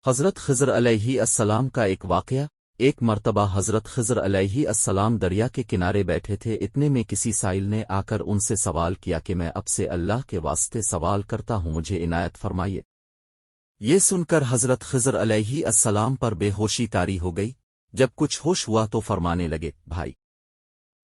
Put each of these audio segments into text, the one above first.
حضرت خضر علیہ السلام کا ایک واقعہ۔ ایک مرتبہ حضرت خضر علیہ السلام دریا کے کنارے بیٹھے تھے، اتنے میں کسی سائل نے آ کر ان سے سوال کیا کہ میں اب سے اللہ کے واسطے سوال کرتا ہوں، مجھے عنایت فرمائیے۔ یہ سن کر حضرت خضر علیہ السلام پر بے ہوشی طاری ہو گئی۔ جب کچھ ہوش ہوا تو فرمانے لگے، بھائی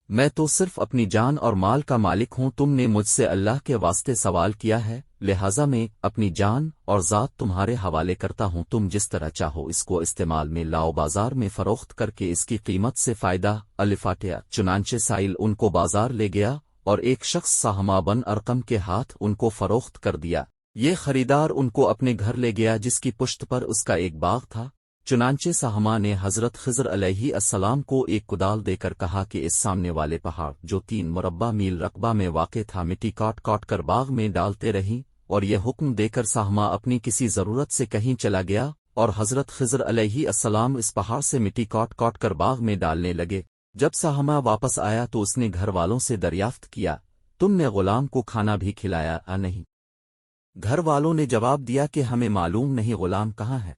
میں تو صرف اپنی جان اور مال کا مالک ہوں، تم نے مجھ سے اللہ کے واسطے سوال کیا ہے، لہٰذا میں اپنی جان اور ذات تمہارے حوالے کرتا ہوں، تم جس طرح چاہو اس کو استعمال میں لاؤ، بازار میں فروخت کر کے اس کی قیمت سے فائدہ الفاٹیا۔ چنانچہ سائل ان کو بازار لے گیا اور ایک شخص سہما بن ارقم کے ہاتھ ان کو فروخت کر دیا۔ یہ خریدار ان کو اپنے گھر لے گیا جس کی پشت پر اس کا ایک باغ تھا۔ چنانچہ سہما نے حضرت خضر علیہ السلام کو ایک کدال دے کر کہا کہ اس سامنے والے پہاڑ جو 3 مربع میل رقبہ میں واقع تھا، مٹی کاٹ کاٹ کر باغ میں ڈالتے رہیں، اور یہ حکم دے کر سہما اپنی کسی ضرورت سے کہیں چلا گیا، اور حضرت خضر علیہ السلام اس پہاڑ سے مٹی کاٹ کاٹ کر باغ میں ڈالنے لگے۔ جب سہما واپس آیا تو اس نے گھر والوں سے دریافت کیا، تم نے غلام کو کھانا بھی کھلایا نہیں؟ گھر والوں نے جواب دیا کہ ہمیں معلوم نہیں غلام کہاں ہے۔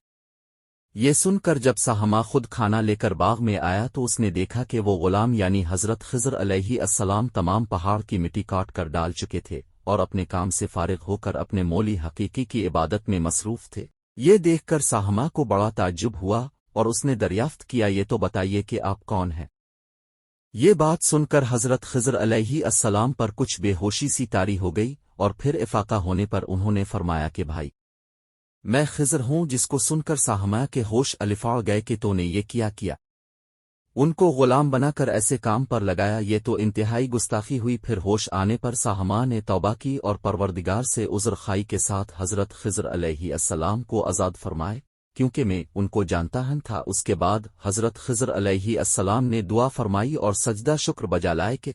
یہ سن کر جب سہما خود کھانا لے کر باغ میں آیا تو اس نے دیکھا کہ وہ غلام یعنی حضرت خضر علیہ السلام تمام پہاڑ کی مٹی کاٹ کر ڈال چکے تھے اور اپنے کام سے فارغ ہو کر اپنے مولی حقیقی کی عبادت میں مصروف تھے۔ یہ دیکھ کر سہما کو بڑا تعجب ہوا اور اس نے دریافت کیا، یہ تو بتائیے کہ آپ کون ہیں؟ یہ بات سن کر حضرت خضر علیہ السلام پر کچھ بے ہوشی سی طاری ہو گئی، اور پھر افاقہ ہونے پر انہوں نے فرمایا کہ بھائی میں خضر ہوں، جس کو سن کر سہما کے ہوش الفاڑ گئے کہ تو نے یہ کیا ان کو غلام بنا کر ایسے کام پر لگایا، یہ تو انتہائی گستاخی ہوئی۔ پھر ہوش آنے پر سہما نے توبہ کی اور پروردگار سے عذر خائی کے ساتھ حضرت خضر علیہ السلام کو آزاد فرمائے، کیونکہ میں ان کو جانتا ہن تھا۔ اس کے بعد حضرت خضر علیہ السلام نے دعا فرمائی اور سجدہ شکر بجا لائے کہ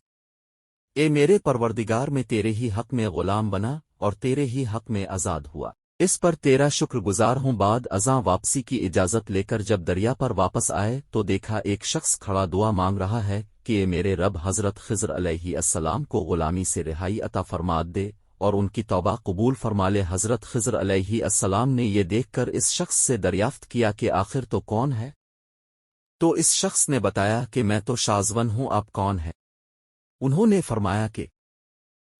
اے میرے پروردگار، میں تیرے ہی حق میں غلام بنا اور تیرے ہی حق میں آزاد ہوا، اس پر تیرا شکر گزار ہوں۔ بعد ازاں واپسی کی اجازت لے کر جب دریا پر واپس آئے تو دیکھا ایک شخص کھڑا دعا مانگ رہا ہے کہ اے میرے رب، حضرت خضر علیہ السلام کو غلامی سے رہائی عطا فرما دے اور ان کی توبہ قبول فرما لے۔ حضرت خضر علیہ السلام نے یہ دیکھ کر اس شخص سے دریافت کیا کہ آخر تو کون ہے؟ تو اس شخص نے بتایا کہ میں تو شازون ہوں، آپ کون ہیں؟ انہوں نے فرمایا کہ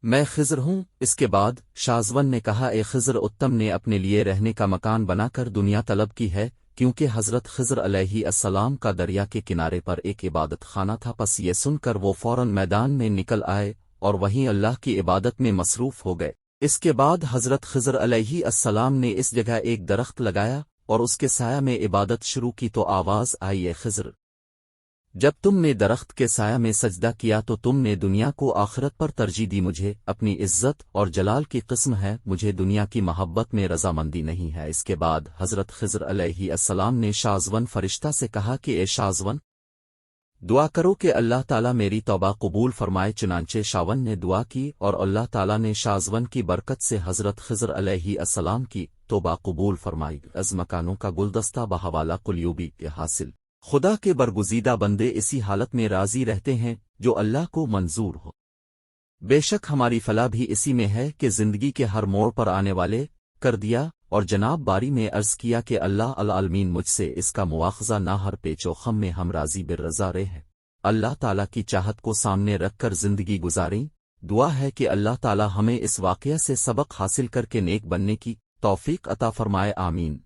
میں خضر ہوں۔ اس کے بعد شازون نے کہا، اے خضر، اتم نے اپنے لیے رہنے کا مکان بنا کر دنیا طلب کی ہے، کیونکہ حضرت خضر علیہ السلام کا دریا کے کنارے پر ایک عبادت خانہ تھا۔ پس یہ سن کر وہ فوراً میدان میں نکل آئے اور وہیں اللہ کی عبادت میں مصروف ہو گئے۔ اس کے بعد حضرت خضر علیہ السلام نے اس جگہ ایک درخت لگایا اور اس کے سایہ میں عبادت شروع کی تو آواز آئی، اے خضر، جب تم نے درخت کے سایہ میں سجدہ کیا تو تم نے دنیا کو آخرت پر ترجیح دی، مجھے اپنی عزت اور جلال کی قسم ہے، مجھے دنیا کی محبت میں رضامندی نہیں ہے۔ اس کے بعد حضرت خضر علیہ السلام نے شازون فرشتہ سے کہا کہ اے شازون، دعا کرو کہ اللہ تعالیٰ میری توبہ قبول فرمائے۔ چنانچہ شاون نے دعا کی اور اللہ تعالیٰ نے شازون کی برکت سے حضرت خضر علیہ السلام کی توبہ قبول فرمائی۔ از مکانوں کا گلدستہ بحوالہ قلیوبی کے حاصل، خدا کے برگزیدہ بندے اسی حالت میں راضی رہتے ہیں جو اللہ کو منظور ہو۔ بے شک ہماری فلاح بھی اسی میں ہے کہ زندگی کے ہر موڑ پر آنے والے کر دیا، اور جناب باری میں عرض کیا کہ اللہ العالمین مجھ سے اس کا مواخذہ نہ، ہر پیچ و خم میں ہم راضی بالرضا رہے ہیں۔ اللہ تعالیٰ کی چاہت کو سامنے رکھ کر زندگی گزاریں۔ دعا ہے کہ اللہ تعالیٰ ہمیں اس واقعہ سے سبق حاصل کر کے نیک بننے کی توفیق عطا فرمائے، آمین۔